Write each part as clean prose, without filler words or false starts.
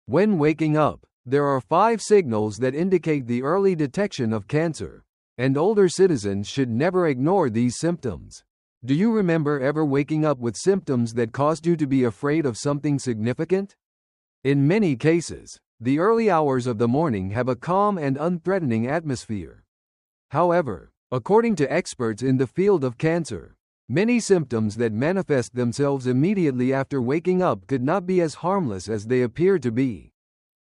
When waking up, there are 5 signals that indicate the early detection of cancer, and older citizens should never ignore these symptoms. Do you remember ever waking up with symptoms that caused you to be afraid of something significant? In many cases, the early hours of the morning have a calm and unthreatening atmosphere. However, according to experts in the field of cancer, many symptoms that manifest themselves immediately after waking up could not be as harmless as they appear to be.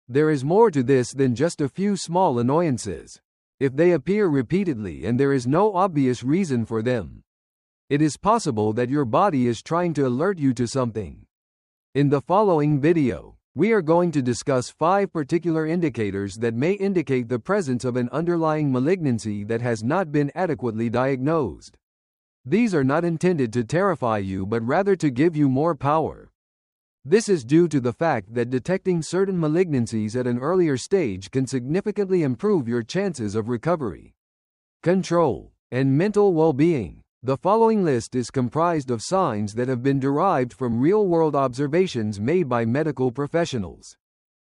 There is more to this than just a few small annoyances. If they appear repeatedly and there is no obvious reason for them, it is possible that your body is trying to alert you to something. In the following video, we are going to discuss 5 particular indicators that may indicate the presence of an underlying malignancy that has not been adequately diagnosed. These are not intended to terrify you but rather to give you more power. This is due to the fact that detecting certain malignancies at an earlier stage can significantly improve your chances of recovery, control, and mental well-being. The following list is comprised of signs that have been derived from real-world observations made by medical professionals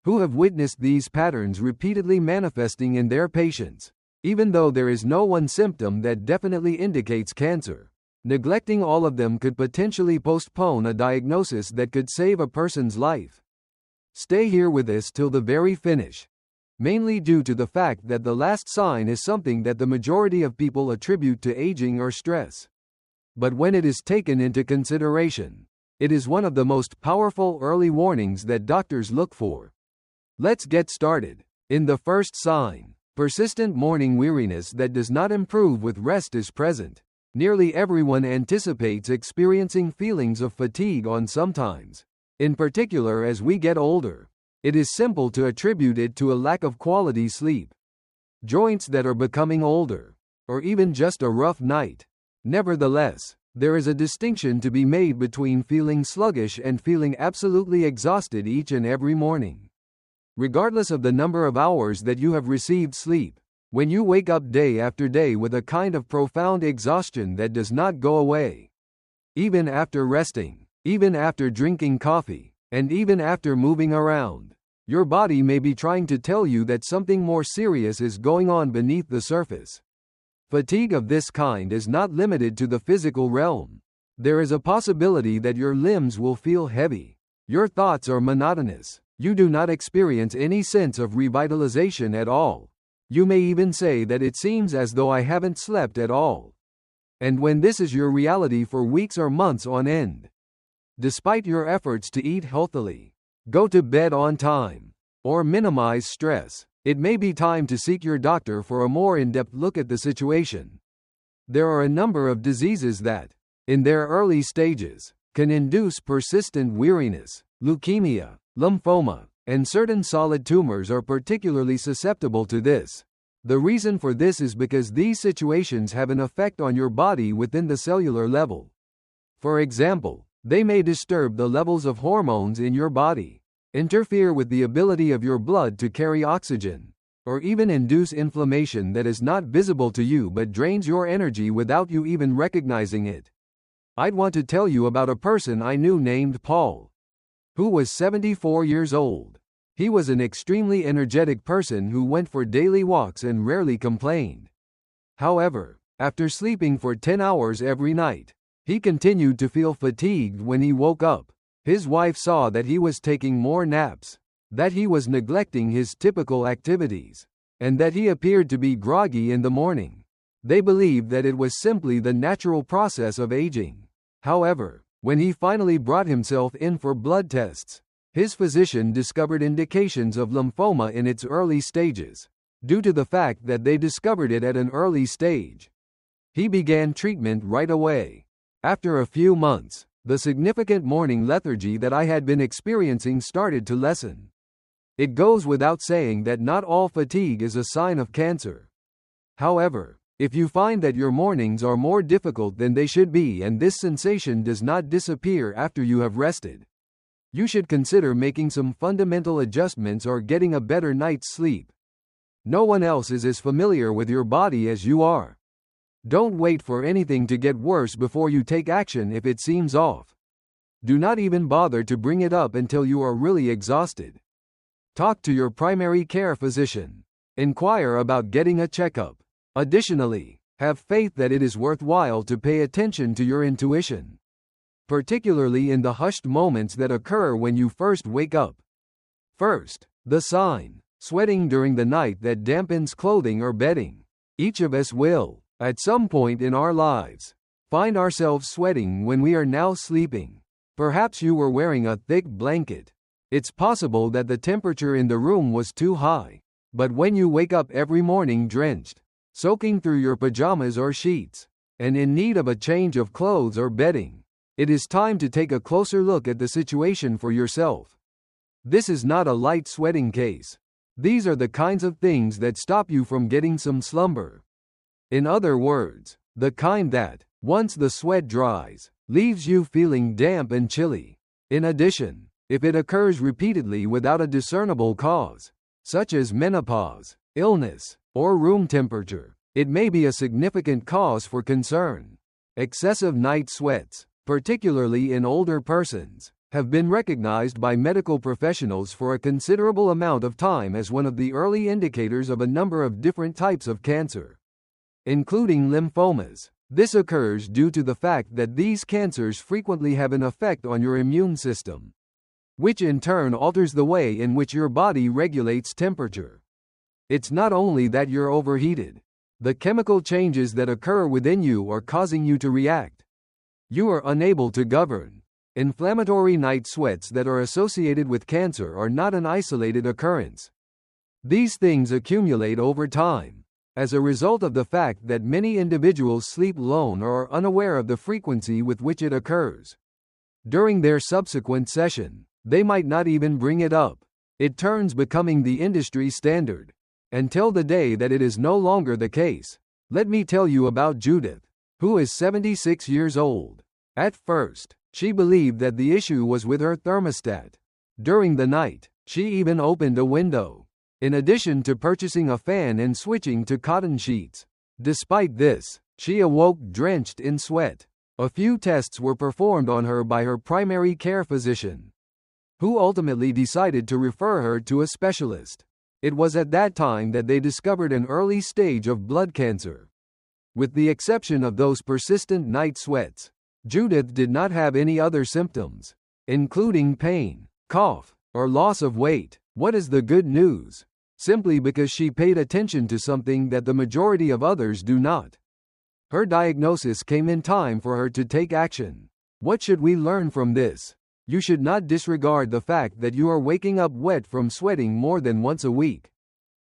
who have witnessed these patterns repeatedly manifesting in their patients. Even though there is no one symptom that definitely indicates cancer, neglecting all of them could potentially postpone a diagnosis that could save a person's life. Stay here with us till the very finish, mainly due to the fact that the last sign is something that the majority of people attribute to aging or stress. But when it is taken into consideration, it is one of the most powerful early warnings that doctors look for. Let's get started. In the first sign, persistent morning weariness that does not improve with rest is present. Nearly everyone anticipates experiencing feelings of fatigue on sometimes, in particular as we get older. It is simple to attribute it to a lack of quality sleep, joints that are becoming older, or even just a rough night. Nevertheless, there is a distinction to be made between feeling sluggish and feeling absolutely exhausted each and every morning. Regardless of the number of hours that you have received sleep, when you wake up day after day with a kind of profound exhaustion that does not go away, even after resting, even after drinking coffee, and even after moving around, your body may be trying to tell you that something more serious is going on beneath the surface. Fatigue of this kind is not limited to the physical realm. There is a possibility that your limbs will feel heavy. Your thoughts are monotonous. You do not experience any sense of revitalization at all. You may even say that it seems as though I haven't slept at all. And when this is your reality for weeks or months on end, despite your efforts to eat healthily, go to bed on time, or minimize stress, it may be time to seek your doctor for a more in-depth look at the situation. There are a number of diseases that, in their early stages, can induce persistent weariness. Leukemia, lymphoma, and certain solid tumors are particularly susceptible to this. The reason for this is because these situations have an effect on your body within the cellular level. For example, they may disturb the levels of hormones in your body, interfere with the ability of your blood to carry oxygen, or even induce inflammation that is not visible to you but drains your energy without you even recognizing it. I'd want to tell you about a person I knew named Paul, who was 74 years old. He was an extremely energetic person who went for daily walks and rarely complained. However, after sleeping for 10 hours every night, he continued to feel fatigued when he woke up. His wife saw that he was taking more naps, that he was neglecting his typical activities, and that he appeared to be groggy in the morning. They believed that it was simply the natural process of aging. However, when he finally brought himself in for blood tests, his physician discovered indications of lymphoma in its early stages. Due to the fact that they discovered it at an early stage, he began treatment right away. After a few months, the significant morning lethargy that I had been experiencing started to lessen. It goes without saying that not all fatigue is a sign of cancer. However, if you find that your mornings are more difficult than they should be and this sensation does not disappear after you have rested, you should consider making some fundamental adjustments or getting a better night's sleep. No one else is as familiar with your body as you are. Don't wait for anything to get worse before you take action if it seems off. Do not even bother to bring it up until you are really exhausted. Talk to your primary care physician. Inquire about getting a checkup. Additionally, have faith that it is worthwhile to pay attention to your intuition, particularly in the hushed moments that occur when you first wake up. First, the sign: sweating during the night that dampens clothing or bedding. Each of us will, at some point in our lives, find ourselves sweating when we are now sleeping. Perhaps you were wearing a thick blanket. It's possible that the temperature in the room was too high. But when you wake up every morning drenched, soaking through your pajamas or sheets, and in need of a change of clothes or bedding, it is time to take a closer look at the situation for yourself. This is not a light sweating case. These are the kinds of things that stop you from getting some slumber. In other words, the kind that, once the sweat dries, leaves you feeling damp and chilly. In addition, if it occurs repeatedly without a discernible cause, such as menopause, illness, or room temperature, it may be a significant cause for concern. Excessive night sweats, particularly in older persons, have been recognized by medical professionals for a considerable amount of time as one of the early indicators of a number of different types of cancer, including lymphomas. This occurs due to the fact that these cancers frequently have an effect on your immune system, which in turn alters the way in which your body regulates temperature. It's not only that you're overheated. The chemical changes that occur within you are causing you to react. You are unable to govern. Inflammatory night sweats that are associated with cancer are not an isolated occurrence. These things accumulate over time, as a result of the fact that many individuals sleep alone or are unaware of the frequency with which it occurs. During their subsequent session, they might not even bring it up. It turns becoming the industry standard, until the day that it is no longer the case. Let me tell you about Judith, who is 76 years old. At first, she believed that the issue was with her thermostat. During the night, she even opened a window, in addition to purchasing a fan and switching to cotton sheets. Despite this, she awoke drenched in sweat. A few tests were performed on her by her primary care physician, who ultimately decided to refer her to a specialist. It was at that time that they discovered an early stage of blood cancer. With the exception of those persistent night sweats, Judith did not have any other symptoms, including pain, cough, or loss of weight. What is the good news? Simply because she paid attention to something that the majority of others do not. Her diagnosis came in time for her to take action. What should we learn from this? You should not disregard the fact that you are waking up wet from sweating more than once a week,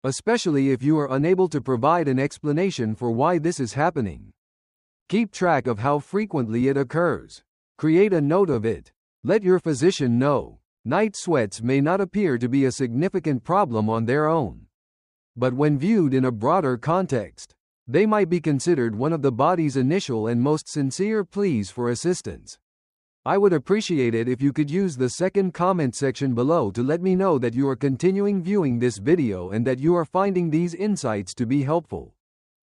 especially if you are unable to provide an explanation for why this is happening. Keep track of how frequently it occurs. Create a note of it. Let your physician know. Night sweats may not appear to be a significant problem on their own, but when viewed in a broader context, they might be considered one of the body's initial and most sincere pleas for assistance. I would appreciate it if you could use the second comment section below to let me know that you are continuing viewing this video and that you are finding these insights to be helpful.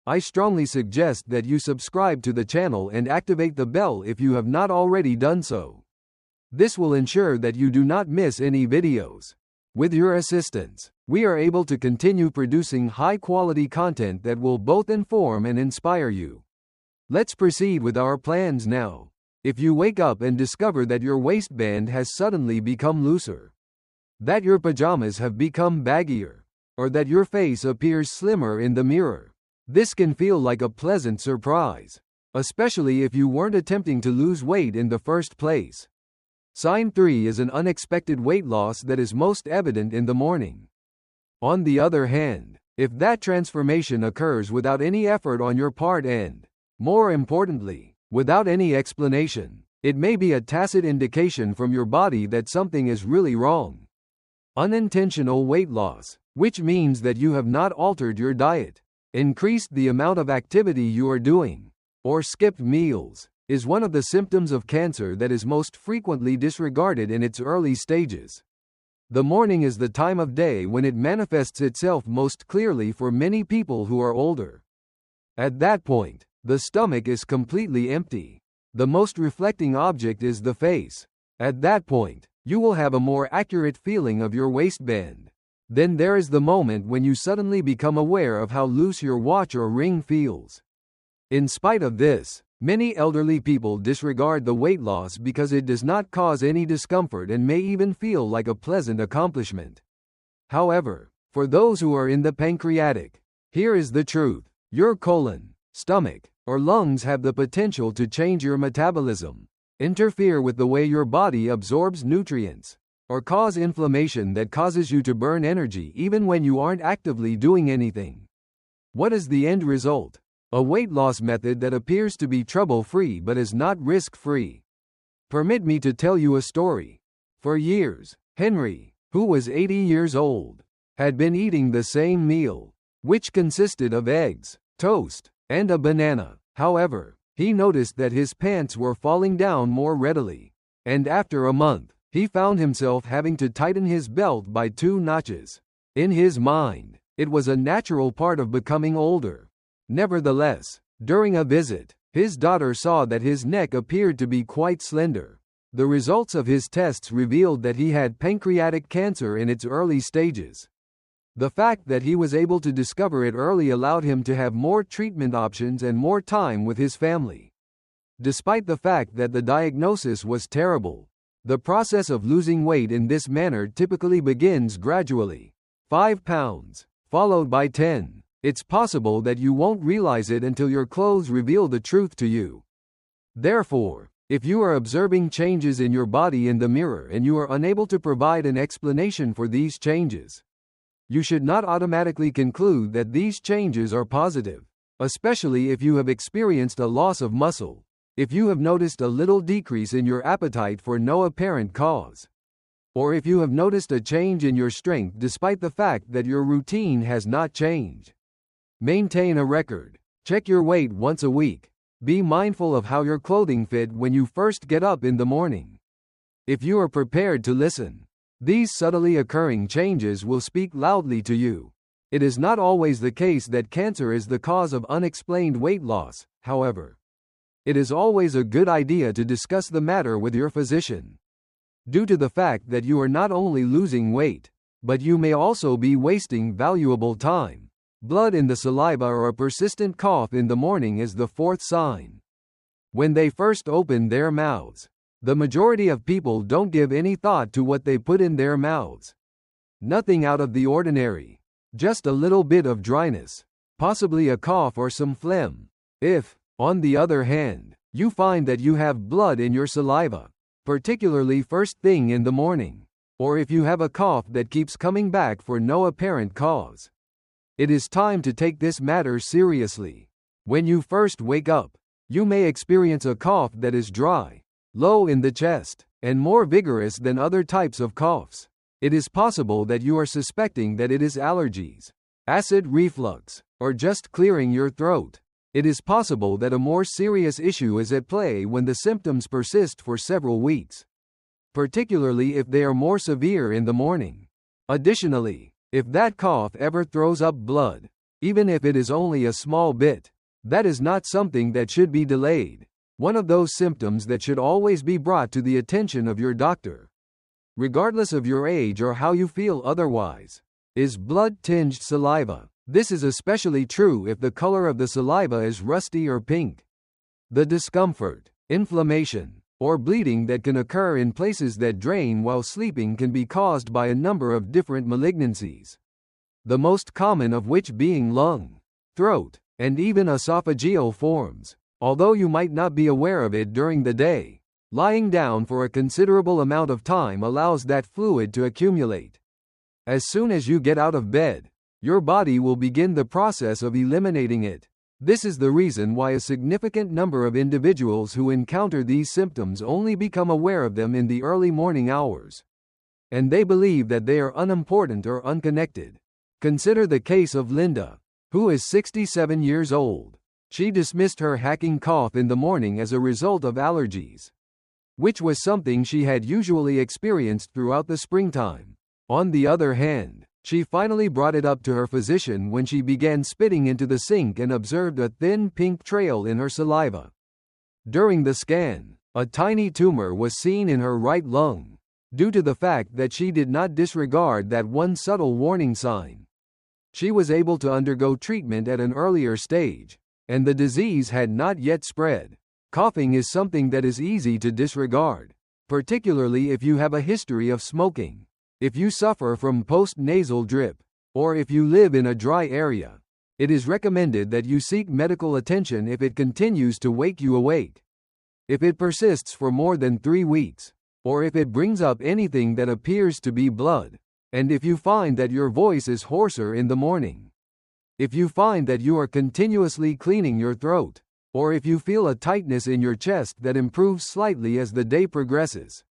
I strongly suggest that you subscribe to the channel and activate the bell if you have not already done so. This will ensure that you do not miss any videos. With your assistance, we are able to continue producing high-quality content that will both inform and inspire you. Let's proceed with our plans now. If you wake up and discover that your waistband has suddenly become looser, that your pajamas have become baggier, or that your face appears slimmer in the mirror, this can feel like a pleasant surprise, especially if you weren't attempting to lose weight in the first place. Sign 3 is an unexpected weight loss that is most evident in the morning. On the other hand, if that transformation occurs without any effort on your part and, more importantly, without any explanation, it may be a tacit indication from your body that something is really wrong. Unintentional weight loss, which means that you have not altered your diet, increased the amount of activity you are doing, or skipped meals, is one of the symptoms of cancer that is most frequently disregarded in its early stages. The morning is the time of day when it manifests itself most clearly for many people who are older. At that point, the stomach is completely empty. The most reflecting object is the face. At that point, you will have a more accurate feeling of your waistband. Then there is the moment when you suddenly become aware of how loose your watch or ring feels. In spite of this, many elderly people disregard the weight loss because it does not cause any discomfort and may even feel like a pleasant accomplishment. However, for those who are in the pancreatic, here is the truth. Your colon, stomach, or lungs have the potential to change your metabolism, interfere with the way your body absorbs nutrients, or cause inflammation that causes you to burn energy even when you aren't actively doing anything. What is the end result? A weight loss method that appears to be trouble-free but is not risk-free. Permit me to tell you a story. For years, Henry, who was 80 years old, had been eating the same meal, which consisted of eggs, toast, and a banana. However, he noticed that his pants were falling down more readily, and after a month, he found himself having to tighten his belt by 2 notches. In his mind, it was a natural part of becoming older. Nevertheless, during a visit, his daughter saw that his neck appeared to be quite slender. The results of his tests revealed that he had pancreatic cancer in its early stages. The fact that he was able to discover it early allowed him to have more treatment options and more time with his family. Despite the fact that the diagnosis was terrible, the process of losing weight in this manner typically begins gradually. 5 pounds, followed by 10. It's possible that you won't realize it until your clothes reveal the truth to you. Therefore, if you are observing changes in your body in the mirror and you are unable to provide an explanation for these changes, you should not automatically conclude that these changes are positive, especially if you have experienced a loss of muscle, if you have noticed a little decrease in your appetite for no apparent cause, or if you have noticed a change in your strength despite the fact that your routine has not changed. Maintain a record. Check your weight once a week. Be mindful of how your clothing fit when you first get up in the morning. If you are prepared to listen, these subtly occurring changes will speak loudly to you. It is not always the case that cancer is the cause of unexplained weight loss, however. It is always a good idea to discuss the matter with your physician. Due to the fact that you are not only losing weight, but you may also be wasting valuable time. Blood in the saliva or a persistent cough in the morning is the 4th sign. When they first open their mouths, the majority of people don't give any thought to what they put in their mouths. Nothing out of the ordinary. Just a little bit of dryness, possibly a cough or some phlegm. If, on the other hand, you find that you have blood in your saliva, particularly first thing in the morning, or if you have a cough that keeps coming back for no apparent cause, it is time to take this matter seriously. When you first wake up, you may experience a cough that is dry, low in the chest, and more vigorous than other types of coughs. It is possible that you are suspecting that it is allergies, acid reflux, or just clearing your throat. It is possible that a more serious issue is at play when the symptoms persist for several weeks, particularly if they are more severe in the morning. Additionally, if that cough ever throws up blood, even if it is only a small bit, that is not something that should be delayed. One of those symptoms that should always be brought to the attention of your doctor, regardless of your age or how you feel otherwise, is blood-tinged saliva. This is especially true if the color of the saliva is rusty or pink. The discomfort, inflammation, or bleeding that can occur in places that drain while sleeping can be caused by a number of different malignancies, the most common of which being lung, throat, and even esophageal forms. Although you might not be aware of it during the day, lying down for a considerable amount of time allows that fluid to accumulate. As soon as you get out of bed, your body will begin the process of eliminating it. This is the reason why a significant number of individuals who encounter these symptoms only become aware of them in the early morning hours, and they believe that they are unimportant or unconnected. Consider the case of Linda, who is 67 years old. She dismissed her hacking cough in the morning as a result of allergies, which was something she had usually experienced throughout the springtime. On the other hand, she finally brought it up to her physician when she began spitting into the sink and observed a thin pink trail in her saliva. During the scan, a tiny tumor was seen in her right lung. due to the fact that she did not disregard that one subtle warning sign. She was able to undergo treatment at an earlier stage, and the disease had not yet spread. Coughing is something that is easy to disregard, particularly if you have a history of smoking, if you suffer from post-nasal drip, or if you live in a dry area. It is recommended that you seek medical attention if it continues to wake you awake. If it persists for more than 3 weeks, or if it brings up anything that appears to be blood, and if you find that your voice is hoarser in the morning, if you find that you are continuously cleaning your throat, or if you feel a tightness in your chest that improves slightly as the day progresses.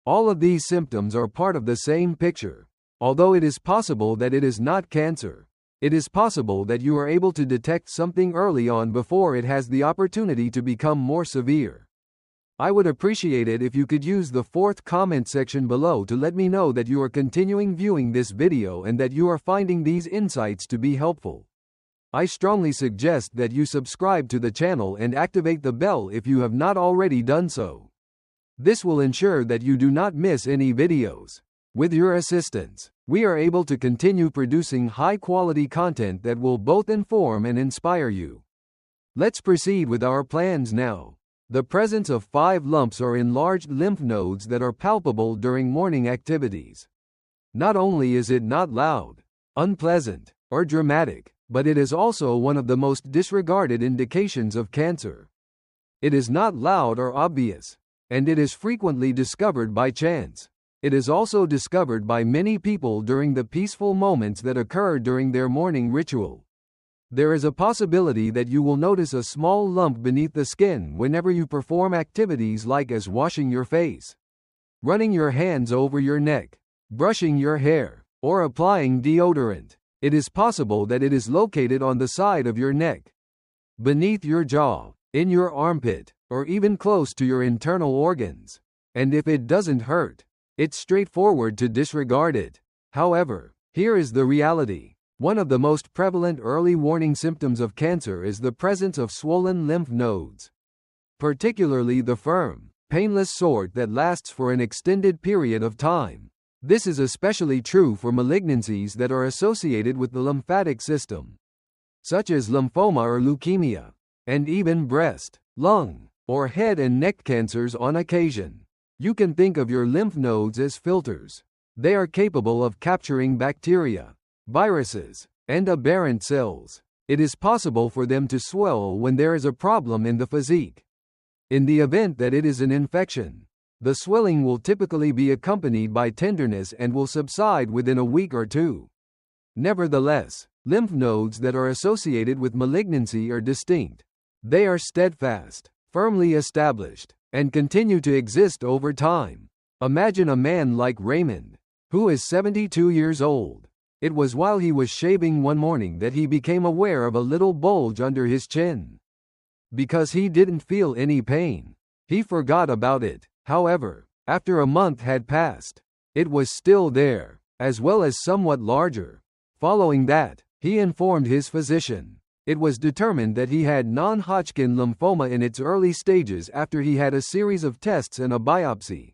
All of these symptoms are part of the same picture. Although it is possible that it is not cancer, it is possible that you are able to detect something early on before it has the opportunity to become more severe. I would appreciate it if you could use the 4th comment section below to let me know that you are continuing viewing this video and that you are finding these insights to be helpful. I strongly suggest that you subscribe to the channel and activate the bell if you have not already done so. This will ensure that you do not miss any videos. With your assistance, we are able to continue producing high-quality content that will both inform and inspire you. Let's proceed with our plans now. The presence of 5 lumps or enlarged lymph nodes that are palpable during morning activities. Not only is it not loud, unpleasant, or dramatic, but it is also one of the most disregarded indications of cancer. It is not loud or obvious, and it is frequently discovered by chance. It is also discovered by many people during the peaceful moments that occur during their morning ritual. There is a possibility that you will notice a small lump beneath the skin whenever you perform activities like as washing your face, running your hands over your neck, brushing your hair, or applying deodorant. It is possible that it is located on the side of your neck, beneath your jaw, in your armpit, or even close to your internal organs. And if it doesn't hurt, it's straightforward to disregard it. However, here is the reality. One of the most prevalent early warning symptoms of cancer is the presence of swollen lymph nodes, particularly the firm, painless sort that lasts for an extended period of time. This is especially true for malignancies that are associated with the lymphatic system, such as lymphoma or leukemia, and even breast, lung, or head and neck cancers on occasion. You can think of your lymph nodes as filters. They are capable of capturing bacteria, viruses, and aberrant cells. It is possible for them to swell when there is a problem in the physique. In the event that it is an infection, the swelling will typically be accompanied by tenderness and will subside within a week or 2. Nevertheless, lymph nodes that are associated with malignancy are distinct. They are steadfast, firmly established, and continue to exist over time. Imagine a man like Raymond, who is 72 years old. It was while he was shaving one morning that he became aware of a little bulge under his chin. Because he didn't feel any pain, he forgot about it. However, after a month had passed, it was still there, as well as somewhat larger. Following that, he informed his physician. It was determined that he had non-Hodgkin lymphoma in its early stages after he had a series of tests and a biopsy.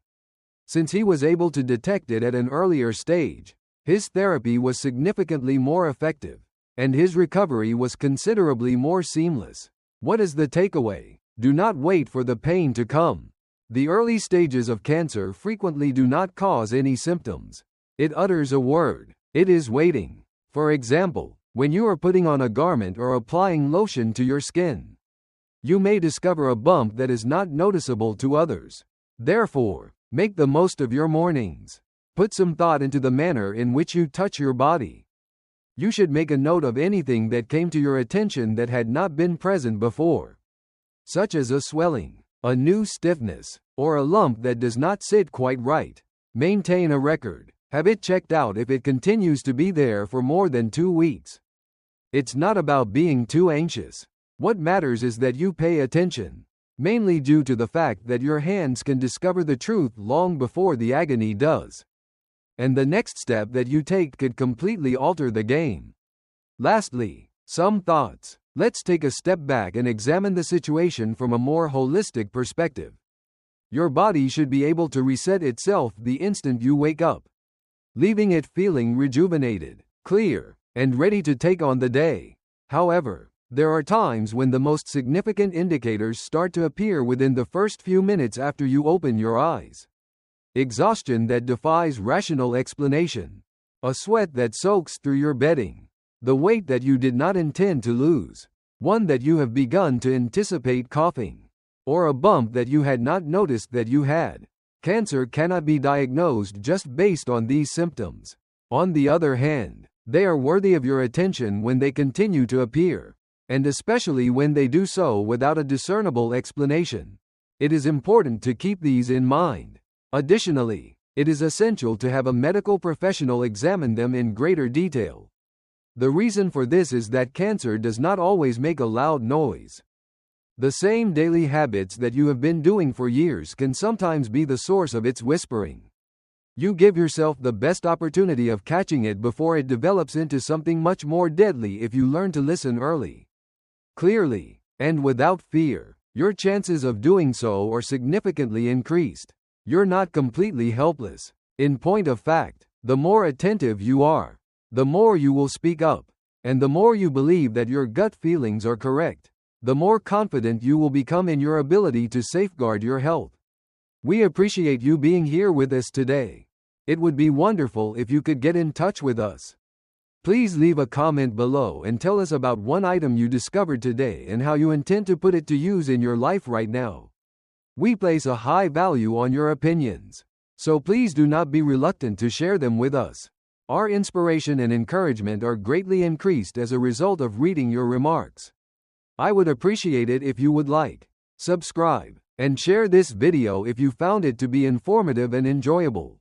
Since he was able to detect it at an earlier stage, his therapy was significantly more effective, and his recovery was considerably more seamless. What is the takeaway? Do not wait for the pain to come. The early stages of cancer frequently do not cause any symptoms. It utters a word. It is waiting. For example, when you are putting on a garment or applying lotion to your skin, you may discover a bump that is not noticeable to others. Therefore, make the most of your mornings. Put some thought into the manner in which you touch your body. You should make a note of anything that came to your attention that had not been present before, such as a swelling, a new stiffness, or a lump that does not sit quite right. Maintain a record. Have it checked out if it continues to be there for more than 2 weeks. It's not about being too anxious. What matters is that you pay attention, mainly due to the fact that your hands can discover the truth long before the agony does. And the next step that you take could completely alter the game. Lastly, some thoughts. Let's take a step back and examine the situation from a more holistic perspective. Your body should be able to reset itself the instant you wake up, leaving it feeling rejuvenated, clear, and ready to take on the day. However, there are times when the most significant indicators start to appear within the first few minutes after you open your eyes. Exhaustion that defies rational explanation, a sweat that soaks through your bedding, the weight that you did not intend to lose, one that you have begun to anticipate coughing, or a bump that you had not noticed that you had. Cancer cannot be diagnosed just based on these symptoms. On the other hand, they are worthy of your attention when they continue to appear, and especially when they do so without a discernible explanation. It is important to keep these in mind. Additionally, it is essential to have a medical professional examine them in greater detail. The reason for this is that cancer does not always make a loud noise. The same daily habits that you have been doing for years can sometimes be the source of its whispering. You give yourself the best opportunity of catching it before it develops into something much more deadly if you learn to listen early, clearly, and without fear. Your chances of doing so are significantly increased. You're not completely helpless. In point of fact, the more attentive you are, the more you will speak up, and the more you believe that your gut feelings are correct, the more confident you will become in your ability to safeguard your health. We appreciate you being here with us today. It would be wonderful if you could get in touch with us. Please leave a comment below and tell us about one item you discovered today and how you intend to put it to use in your life right now. We place a high value on your opinions, so please do not be reluctant to share them with us. Our inspiration and encouragement are greatly increased as a result of reading your remarks. I would appreciate it if you would like, subscribe, and share this video if you found it to be informative and enjoyable.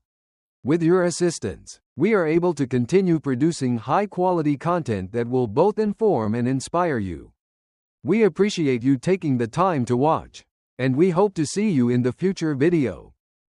With your assistance, we are able to continue producing high-quality content that will both inform and inspire you. We appreciate you taking the time to watch, and we hope to see you in the future video.